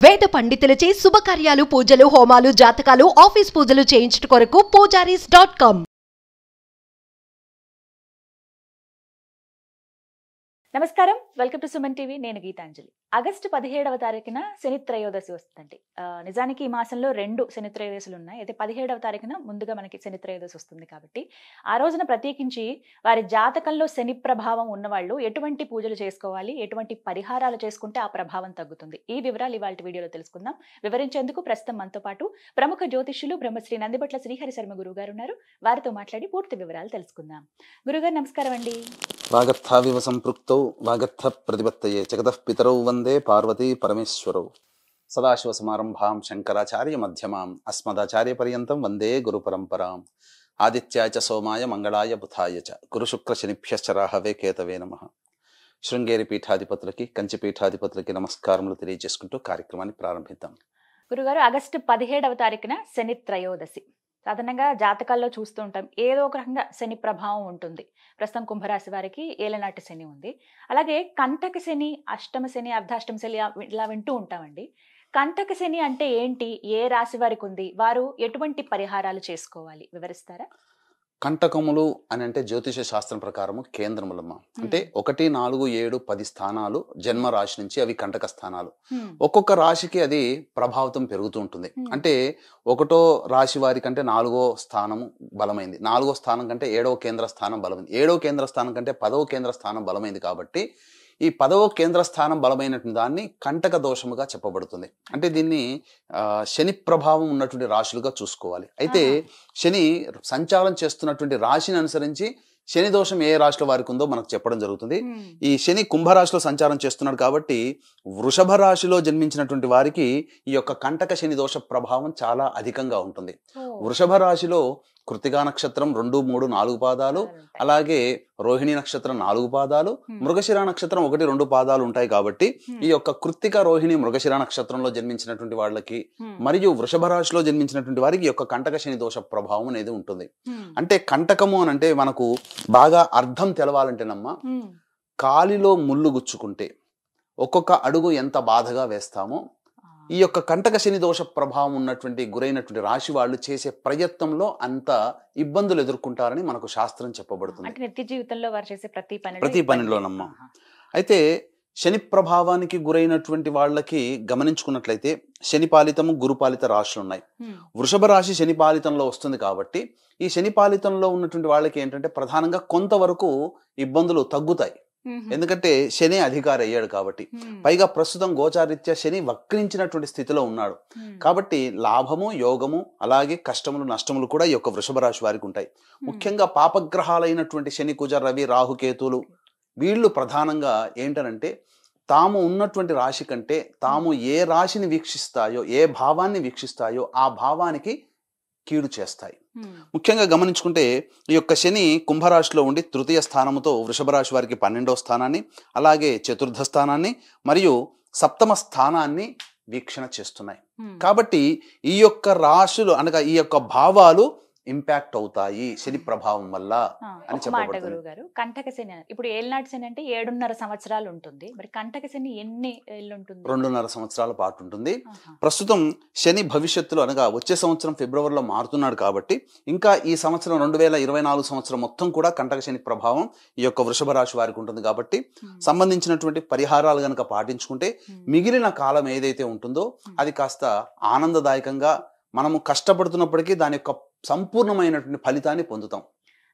వేద పండితులచే శుభకార్యాలు పూజలు హోమాలు జాతకాలు ఆఫీస్ పూజలు చేయించుట కొరకు పూజారీస్.com. నమస్కారం, వెల్కమ్ టు సుమన్ టీవీ. నేను గీతాంజలి. ఆగస్టు 17వ తారీఖున శని త్రయోదశి వస్తుందండి. నిజానికి ఈ మాసంలో 2 శని త్రయోదశులు ఉన్నాయి. అయితే 17వ తారీఖున ముందుగా మనకి శని త్రయోదశి వస్తుంది కాబట్టి ఆ రోజున ప్రత్యేకించి వారి జాతకంలో శని ప్రభావం ఉన్నవాళ్ళు ఎటువంటి పూజలు చేసుకోవాలి, ఎటువంటి పరిహారాలు చేసుకుంటే ఆ ప్రభావం తగ్గుతుంది, ఈ వివరాలు ఇవాళ వీడియోలో తెలుసుకుందాం. వివరించేందుకు ప్రస్తుతం మనతో పాటు ప్రముఖ జ్యోతిష్యులు బ్రహ్మశ్రీ నందిబట్ల శ్రీహరి శర్మ గురువు గారు ఉన్నారు. వారితో మాట్లాడి పూర్తి వివరాలు తెలుసుకుందాం. గురుగారు నమస్కారం అండి. వాగర్థావివ సంపృక్తౌ వాగర్థ ప్రతిపత్తయే జగతః పితరౌ వందే పార్వతీ పరమేశ్వరౌ. సదాశివ సమారంభాం శంకరాచార్య మధ్యమాం అస్మదాచార్య పర్యంతం వందే గురు పరంపరాం. ఆదిత్యాయ చ సోమాయ మంగళాయ బుధాయ చ గురు శుక్ర శనిభ్యశ్చ రాహవే కేతవే నమః. శృంగేరి పీఠాధిపతులకి, కంచి పీఠాధిపతులకి నమస్కారములు తెలియజేసుకుంటూ కార్యక్రమాన్ని ప్రారంభిద్దాం. గురుగారు, ఆగస్టు 17వ తారీఖున శని త్రయోదశి. సాధారణంగా జాతకాల్లో చూస్తూ ఉంటాం, ఏదో ఒక రకంగా శని ప్రభావం ఉంటుంది. ప్రస్తుతం కుంభరాశి వారికి ఏలనాటి శని ఉంది. అలాగే కంటక శని, అష్టమ శని, అర్ధాష్టమ శని ఇలా వింటూ ఉంటామండి. కంటక శని అంటే ఏంటి, ఏ రాశి వారికి ఉంది, వారు ఎటువంటి పరిహారాలు చేసుకోవాలి వివరిస్తారా? కంటకములు అని అంటే జ్యోతిష శాస్త్రం ప్రకారము కేంద్రములమ్మ. అంటే 1, 4, 7, 10 స్థానాలు జన్మ రాశి నుంచి అవి కంటక స్థానాలు. ఒక్కొక్క రాశికి అది ప్రభావితం పెరుగుతూ ఉంటుంది. అంటే 1వ రాశి వారి కంటే 4వ స్థానము బలమైంది, 4వ స్థానం కంటే 7వ కేంద్ర స్థానం బలమైంది, 7వ కేంద్ర స్థానం కంటే 10వ కేంద్ర స్థానం బలమైంది. కాబట్టి ఈ 10వ కేంద్ర స్థానం బలమైనటువంటి దాన్ని కంటక దోషముగా చెప్పబడుతుంది. అంటే దీన్ని శని ప్రభావం ఉన్నటువంటి రాశులుగా చూసుకోవాలి. అయితే శని సంచారం చేస్తున్నటువంటి రాశిని అనుసరించి శని దోషం ఏ రాశిలో వారికి ఉందో మనకు చెప్పడం జరుగుతుంది. ఈ శని కుంభరాశిలో సంచారం చేస్తున్నాడు కాబట్టి వృషభ రాశిలో జన్మించినటువంటి వారికి ఈ యొక్క కంటక శని దోష ప్రభావం చాలా అధికంగా ఉంటుంది. వృషభ రాశిలో కృతికా నక్షత్రం 2, 3, 4 పాదాలు, అలాగే రోహిణి నక్షత్రం 4 పాదాలు, మృగశిర నక్షత్రం 1, 2 పాదాలు ఉంటాయి. కాబట్టి ఈ యొక్క కృత్తిక, రోహిణి, మృగశిర నక్షత్రంలో జన్మించినటువంటి వాళ్ళకి మరియు వృషభ రాశిలో జన్మించినటువంటి వారికి ఈ యొక్క కంటక శని దోష ప్రభావం అనేది ఉంటుంది. అంటే కంటకము అని అంటే మనకు బాగా అర్థం తెలవాలంటేనమ్మా, కాలిలో ముళ్ళు గుచ్చుకుంటే ఒక్కొక్క అడుగు ఎంత బాధగా వేస్తామో ఈ యొక్క కంటక శని దోష ప్రభావం ఉన్నటువంటి గురైనటువంటి రాశి వాళ్ళు చేసే ప్రయత్నంలో అంత ఇబ్బందులు ఎదుర్కొంటారని మనకు శాస్త్రం చెప్పబడుతుంది. నిత్య జీవితంలో వారు చేసే ప్రతి పనిలోనమ్మా. అయితే శని ప్రభావానికి గురైనటువంటి వాళ్ళకి గమనించుకున్నట్లయితే శని పాలితము, గురు పాలిత రాశులు ఉన్నాయి. వృషభ రాశి శని పాలితంలో వస్తుంది కాబట్టి ఈ శని పాలితంలో ఉన్నటువంటి వాళ్ళకి ఏంటంటే ప్రధానంగా కొంతవరకు ఇబ్బందులు తగ్గుతాయి. ఎందుకంటే శని అధికారి అయ్యాడు కాబట్టి. పైగా ప్రస్తుతం గోచారీత్యా శని వక్రించినటువంటి స్థితిలో ఉన్నాడు కాబట్టి లాభము, యోగము, అలాగే కష్టములు, నష్టములు కూడా ఈ యొక్క వృషభ రాశి వారికి ఉంటాయి. ముఖ్యంగా పాపగ్రహాలైనటువంటి శని, కుజ, రవి, రాహుకేతులు వీళ్ళు ప్రధానంగా ఏంటనంటే తాము ఉన్నటువంటి రాశి కంటే తాము ఏ రాశిని వీక్షిస్తాయో, ఏ భావాన్ని వీక్షిస్తాయో ఆ భావానికి కీడు చేస్తాయి. ముఖ్యంగా గమనించుకుంటే ఈ యొక్క శని కుంభరాశిలో ఉండి తృతీయ స్థానముతో వృషభ రాశి వారికి 12వ స్థానాన్ని, అలాగే చతుర్థ స్థానాన్ని మరియు సప్తమ స్థానాన్ని వీక్షణ చేస్తున్నాయి. కాబట్టి ఈ యొక్క రాశులు అనగా ఈ యొక్క భావాలు ఇంపాక్ట్ అవుతాయి శని ప్రభావం వల్ల అని చెప్పబడుతుంది. కంటక శని ఇప్పుడు ఏళ్ళనాటి శని అంటే 7.5 సంవత్సరాలు ఉంటుంది. మరి కంటక శని ఎన్ని ఏళ్ళు ఉంటుంది? 2.5 సంవత్సరాల పాటు ఉంటుంది. ప్రస్తుతం శని భవిష్యత్తులో అనగా వచ్చే సంవత్సరం ఫిబ్రవరిలో మారుతున్నాడు కాబట్టి ఇంకా ఈ సంవత్సరం 2024 సంవత్సరం మొత్తం కూడా కంటక శని ప్రభావం ఈ యొక్క వృషభ రాశి వారికి ఉంటుంది. కాబట్టి సంబంధించినటువంటి పరిహారాలు గనక పాటించుకుంటే మిగిలిన కాలం ఏదైతే ఉంటుందో అది కాస్త ఆనందదాయకంగా మనము కష్టపడుతున్నప్పటికీ దాని యొక్క సంపూర్ణమైనటువంటి ఫలితాన్ని పొందుతాం.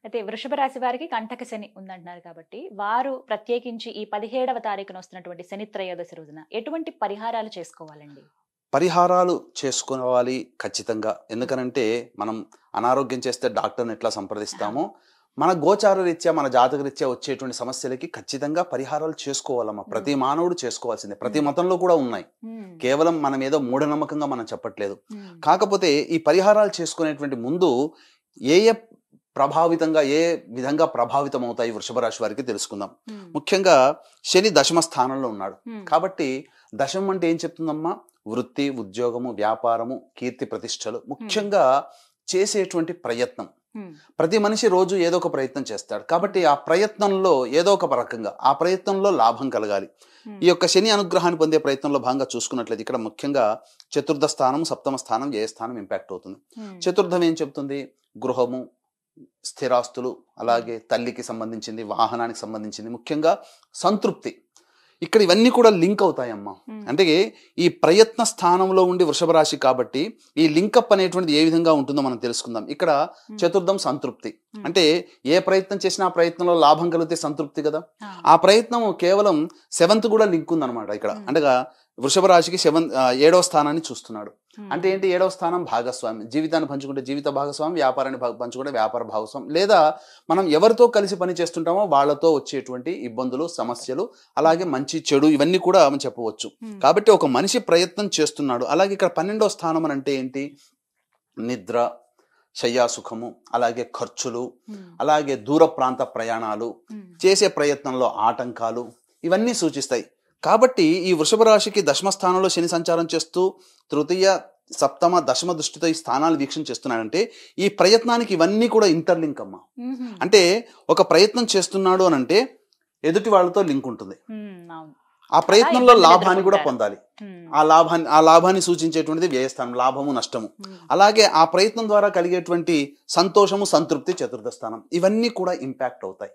అయితే వృషభ రాశి వారికి కంటక శని ఉందంటున్నారు కాబట్టి వారు ప్రత్యేకించి ఈ 17వ తారీఖున వస్తున్నటువంటి శని త్రయోదశి రోజున ఎటువంటి పరిహారాలు చేసుకోవాలండి? పరిహారాలు చేసుకోవాలి ఖచ్చితంగా. ఎందుకనంటే మనం అనారోగ్యం చేస్తే డాక్టర్ని ఎట్లా సంప్రదిస్తామో మన గోచార రీత్యా, మన జాతక రీత్యా వచ్చేటువంటి సమస్యలకి ఖచ్చితంగా పరిహారాలు చేసుకోవాలమ్మా. ప్రతి మానవుడు చేసుకోవాల్సిందే. ప్రతి మతంలో కూడా ఉన్నాయి. కేవలం మనం ఏదో మూఢనమ్మకంగా మనం చెప్పట్లేదు. కాకపోతే ఈ పరిహారాలు చేసుకునేటువంటి ముందు ఏ ప్రభావితంగా, ఏ విధంగా ప్రభావితం అవుతాయి వృషభ రాశి వారికి తెలుసుకుందాం. ముఖ్యంగా శని దశమ స్థానంలో ఉన్నాడు కాబట్టి దశమం అంటే ఏం చెప్తుందమ్మా? వృత్తి, ఉద్యోగము, వ్యాపారము, కీర్తి ప్రతిష్టలు, ముఖ్యంగా చేసేటువంటి ప్రయత్నం. ప్రతి మనిషి రోజు ఏదో ఒక ప్రయత్నం చేస్తాడు. కాబట్టి ఆ ప్రయత్నంలో ఏదో ఒక రకంగా ఆ ప్రయత్నంలో లాభం కలగాలి. ఈ యొక్క శని అనుగ్రహాన్ని పొందే ప్రయత్నంలో భాగంగా చూసుకున్నట్లయితే ఇక్కడ ముఖ్యంగా చతుర్థ స్థానం, సప్తమ స్థానం, వ్యయ స్థానం ఇంపాక్ట్ అవుతుంది. చతుర్థం ఏం చెప్తుంది? గృహము, స్థిరాస్తులు, అలాగే తల్లికి సంబంధించింది, వాహనానికి సంబంధించింది, ముఖ్యంగా సంతృప్తి. ఇక్కడ ఇవన్నీ కూడా లింక్ అవుతాయమ్మా. అంటే ఈ ప్రయత్న స్థానంలో ఉండి వృషభ రాశి కాబట్టి ఈ లింకప్ అనేటువంటిది ఏ విధంగా ఉంటుందో మనం తెలుసుకుందాం. ఇక్కడ చతుర్థం సంతృప్తి అంటే ఏ ప్రయత్నం చేసినా ఆ ప్రయత్నంలో లాభం కలిగితే సంతృప్తి కదా. ఆ ప్రయత్నం కేవలం 7th కూడా లింక్ ఉందన్నమాట ఇక్కడ. అంటే వృషభ రాశికి 7వ స్థానాన్ని చూస్తున్నాడు. అంటే ఏంటి? 7వ స్థానం భాగస్వామి. జీవితాన్ని పంచుకుంటే జీవిత భాగస్వామి, వ్యాపారాన్ని పంచుకుంటే వ్యాపార భాగస్వామి, లేదా మనం ఎవరితో కలిసి పని చేస్తుంటామో వాళ్ళతో వచ్చేటువంటి ఇబ్బందులు, సమస్యలు, అలాగే మంచి చెడు, ఇవన్నీ కూడా మనం చెప్పవచ్చు. కాబట్టి ఒక మనిషి ప్రయత్నం చేస్తున్నాడు. అలాగే ఇక్కడ 12వ స్థానం అని అంటే ఏంటి? నిద్ర, శయ్యాసుఖము, అలాగే ఖర్చులు, అలాగే దూర ప్రాంత ప్రయాణాలు, చేసే ప్రయత్నంలో ఆటంకాలు, ఇవన్నీ సూచిస్తాయి. కాబట్టి ఈ వృషభ రాశికి దశమ స్థానంలో శని సంచారం చేస్తూ తృతీయ, సప్తమ, దశమ దృష్టితో ఈ స్థానాలు వీక్షణ చేస్తున్నాడంటే ఈ ప్రయత్నానికి ఇవన్నీ కూడా ఇంటర్లింక్ అమ్మా. అంటే ఒక ప్రయత్నం చేస్తున్నాడు అని అంటే ఎదుటి వాళ్ళతో లింక్ ఉంటుంది. ఆ ప్రయత్నంలో లాభాన్ని కూడా పొందాలి. ఆ లాభాన్ని సూచించేటువంటిది వ్యయస్థానం, లాభము, నష్టము. అలాగే ఆ ప్రయత్నం ద్వారా కలిగేటువంటి సంతోషము, సంతృప్తి చతుర్థ స్థానం. ఇవన్నీ కూడా ఇంపాక్ట్ అవుతాయి.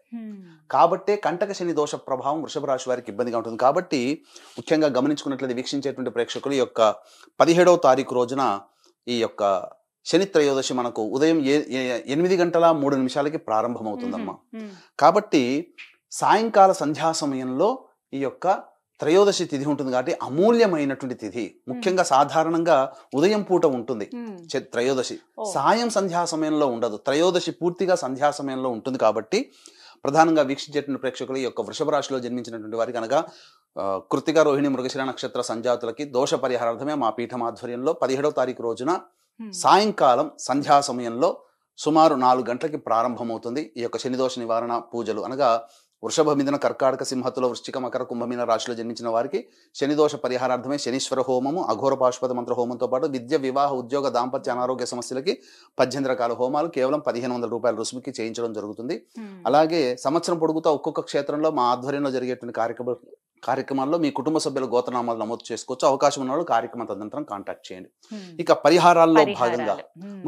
కాబట్టే కంటక శని దోష ప్రభావం వృషభ రాశి వారికి ఇబ్బందిగా ఉంటుంది. కాబట్టి ముఖ్యంగా గమనించుకున్నట్లయితే వీక్షించేటువంటి ప్రేక్షకులు ఈ యొక్క 17వ తారీఖు రోజున ఈ యొక్క శని త్రయోదశి మనకు ఉదయం 8:03 ప్రారంభమవుతుందమ్మా. కాబట్టి సాయంకాల సంధ్యా సమయంలో ఈ యొక్క త్రయోదశి తిథి ఉంటుంది. కాబట్టి అమూల్యమైనటువంటి తిథి. ముఖ్యంగా సాధారణంగా ఉదయం పూట ఉంటుంది త్రయోదశి, సాయం సంధ్యా సమయంలో ఉండదు. త్రయోదశి పూర్తిగా సంధ్యా సమయంలో ఉంటుంది. కాబట్టి ప్రధానంగా వీక్షించేటువంటి ప్రేక్షకులు ఈ యొక్క వృషభ రాశిలో జన్మించినటువంటి వారికి అనగా కృత్తిక, రోహిణి, మృగశిర నక్షత్ర సంజాతులకి దోష పరిహారార్థమే మా పీఠం ఆధ్వర్యంలో 17వ తారీఖు రోజున సాయంకాలం సంధ్యా సమయంలో సుమారు 4 గంటలకి ప్రారంభమవుతుంది ఈ యొక్క శనిదోష నివారణ పూజలు. అనగా వృషభ, మిథున, కర్కాటక, సింహతుల, వృశ్చిక, మకర, కుంభమీన రాశిలో జన్మించిన వారికి శనిదోష పరిహారార్థమే శనీశ్వర హోమము, అఘోర పాశుపత మంత్ర హోమంతో పాటు విద్య, వివాహ, ఉద్యోగ, దాంపత్య, అనారోగ్య సమస్యలకి 18 రకాల హోమాలు కేవలం 1500 రూపాయల రుసుముకి చేయించడం జరుగుతుంది. అలాగే సంవత్సరం పొడుగుతా ఒక్కొక్క క్షేత్రంలో మా ఆధ్వర్యంలో జరిగేటువంటి కార్యక్రమాల్లో మీ కుటుంబ సభ్యుల గోత్రనామాలు నమోదు చేసుకోవచ్చు. అవకాశం ఉన్న వాళ్ళు కార్యక్రమ తదనంతరం కాంటాక్ట్ చేయండి. ఇక పరిహారాల్లో భాగంగా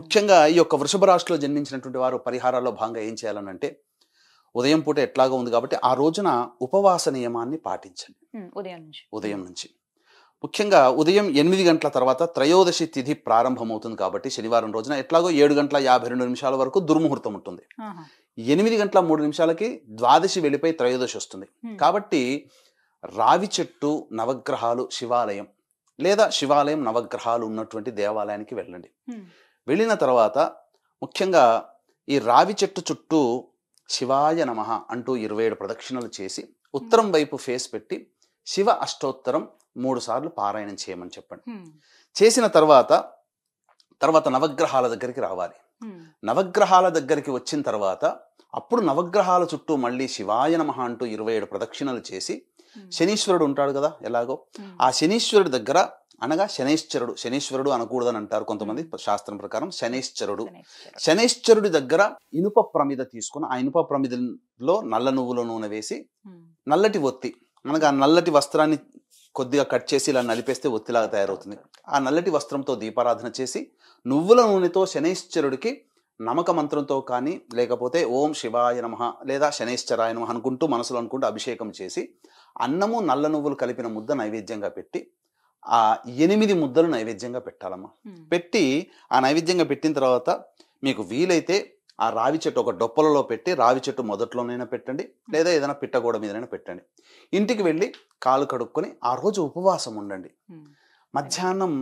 ముఖ్యంగా ఈ యొక్క వృషభ రాశిలో జన్మించినటువంటి వారు పరిహారాల్లో భాగంగా ఏం చేయాలనంటే ఉదయం పూట ఎట్లాగా ఉంది కాబట్టి ఆ రోజున ఉపవాస నియమాన్ని పాటించండి. ఉదయం నుంచి ముఖ్యంగా ఉదయం 8 గంటల తర్వాత త్రయోదశి తిథి ప్రారంభమవుతుంది. కాబట్టి శనివారం రోజున ఎట్లాగో 7:52 వరకు దుర్ముహూర్తం ఉంటుంది. 8:03 ద్వాదశి వెళ్ళిపోయి త్రయోదశి వస్తుంది. కాబట్టి రావి చెట్టు, నవగ్రహాలు, శివాలయం లేదా శివాలయం, నవగ్రహాలు ఉన్నటువంటి దేవాలయానికి వెళ్ళండి. వెళ్ళిన తర్వాత ముఖ్యంగా ఈ రావి చెట్టు చుట్టూ శివాయ నమః అంటూ 27 ప్రదక్షిణలు చేసి ఉత్తరం వైపు ఫేస్ పెట్టి శివ అష్టోత్తరం 3 సార్లు పారాయణం చేయమని చెప్పండి. చేసిన తర్వాత నవగ్రహాల దగ్గరికి రావాలి. నవగ్రహాల దగ్గరికి వచ్చిన తర్వాత అప్పుడు నవగ్రహాల చుట్టూ మళ్ళీ శివాయ నమః అంటూ 27 ప్రదక్షిణలు చేసి శనీశ్వరుడు ఉంటాడు కదా ఎలాగో ఆ శనీశ్వరుడి దగ్గర అనగా శనీశ్వరుడు అనకూడదని అంటారు కొంతమంది శాస్త్రం ప్రకారం. శనీశ్వరుడి దగ్గర ఇనుప ప్రమిద తీసుకుని ఆ ఇనుప ప్రమిదలో నల్ల నువ్వుల నూనె వేసి నల్లటి ఒత్తి అనగా నల్లటి వస్త్రాన్ని కొద్దిగా కట్ చేసి ఇలా నలిపేస్తే ఒత్తిలాగా తయారవుతుంది. ఆ నల్లటి వస్త్రంతో దీపారాధన చేసి నువ్వుల నూనెతో శనైశ్చరుడికి నమక మంత్రంతో కానీ లేకపోతే ఓం శివాయ నమః లేదా శనైశ్చరాయ నమః అనుకుంటూ మనసులో అనుకుంటూ అభిషేకం చేసి అన్నము, నల్ల నువ్వులు కలిపిన ముద్ద నైవేద్యంగా పెట్టి ఆ 8 ముద్దలు నైవేద్యంగా పెట్టాలమ్మా. పెట్టి ఆ నైవేద్యంగా పెట్టిన తర్వాత మీకు వీలైతే ఆ రావి చెట్టు ఒక డొప్పలలో పెట్టి రావి చెట్టు మొదట్లోనైనా పెట్టండి లేదా ఏదైనా పిట్టగోడ మీదైనా పెట్టండి. ఇంటికి వెళ్ళి కాలు కడుక్కొని ఆ రోజు ఉపవాసం ఉండండి. మధ్యాహ్నం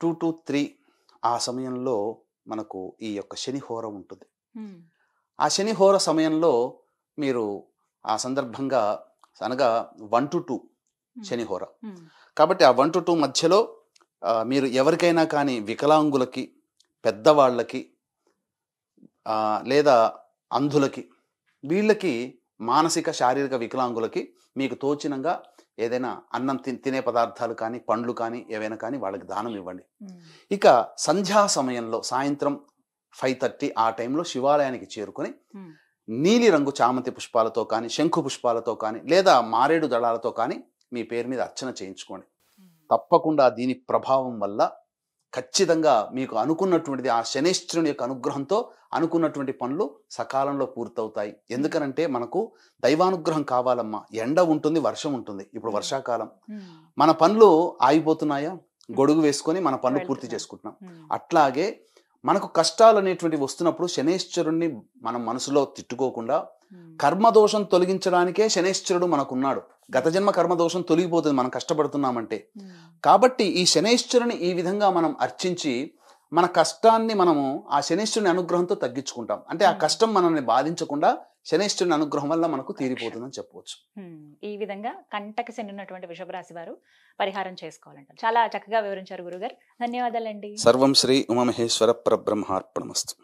2 to 3 ఆ సమయంలో మనకు ఈ యొక్క శనిహోర ఉంటుంది. ఆ శనిహోర సమయంలో మీరు ఆ సందర్భంగా అనగా 1 to 2 శనిహోర. కాబట్టి ఆ 1 to 2 మధ్యలో మీరు ఎవరికైనా కానీ వికలాంగులకి, పెద్దవాళ్ళకి లేదా అంధులకి, వీళ్ళకి మానసిక శారీరక వికలాంగులకి మీకు తోచినంగా ఏదైనా అన్నం తినే పదార్థాలు కానీ పండ్లు కానీ ఏవైనా కానీ వాళ్ళకి దానం ఇవ్వండి. ఇక సంధ్యా సమయంలో సాయంత్రం 5:30 ఆ టైంలో శివాలయానికి చేరుకొని నీలి రంగు చామంతి పుష్పాలతో కానీ శంఖు పుష్పాలతో కానీ లేదా మారేడు దళాలతో కానీ మీ పేరు మీద అర్చన చేయించుకోండి. తప్పకుండా దీని ప్రభావం వల్ల ఖచ్చితంగా మీకు అనుకున్నటువంటిది ఆ శనేశ్వరుని యొక్క అనుగ్రహంతో అనుకున్నటువంటి పనులు సకాలంలో పూర్తవుతాయి. ఎందుకనంటే మనకు దైవానుగ్రహం కావాలమ్మా. ఎండ ఉంటుంది, వర్షం ఉంటుంది. ఇప్పుడు వర్షాకాలం, మన పనులు ఆగిపోతున్నాయా? గొడుగు వేసుకొని మన పనులు పూర్తి చేసుకుంటున్నాం. అట్లాగే మనకు కష్టాలు అనేటువంటి వస్తున్నప్పుడు శనేశ్వరుణ్ణి మనం మనసులో తిట్టుకోకుండా కర్మదోషం తొలగించడానికే శనేశ్వరుడు మనకున్నాడు. గత జన్మ కర్మదోషం తొలగిపోతుంది మనం కష్టపడుతున్నామంటే. కాబట్టి ఈ శనేశ్వరుని ఈ విధంగా మనం అర్చించి మన కష్టాన్ని మనము ఆ శనేశ్వరుని అనుగ్రహంతో తగ్గించుకుంటాం. అంటే ఆ కష్టం మనల్ని బాధించకుండా శనేశ్వరుని అనుగ్రహం వల్ల మనకు తీరిపోతుందని చెప్పవచ్చు. ఈ విధంగా కంటక శని ఉన్నటువంటి వృషభ రాశి వారు పరిహారం చేసుకోవాలంట. చాలా చక్కగా వివరించారు గురుగారు. ధన్యవాదాలండి. సర్వం శ్రీ ఉమామహేశ్వర పరబ్రహ్మార్పణమస్తు.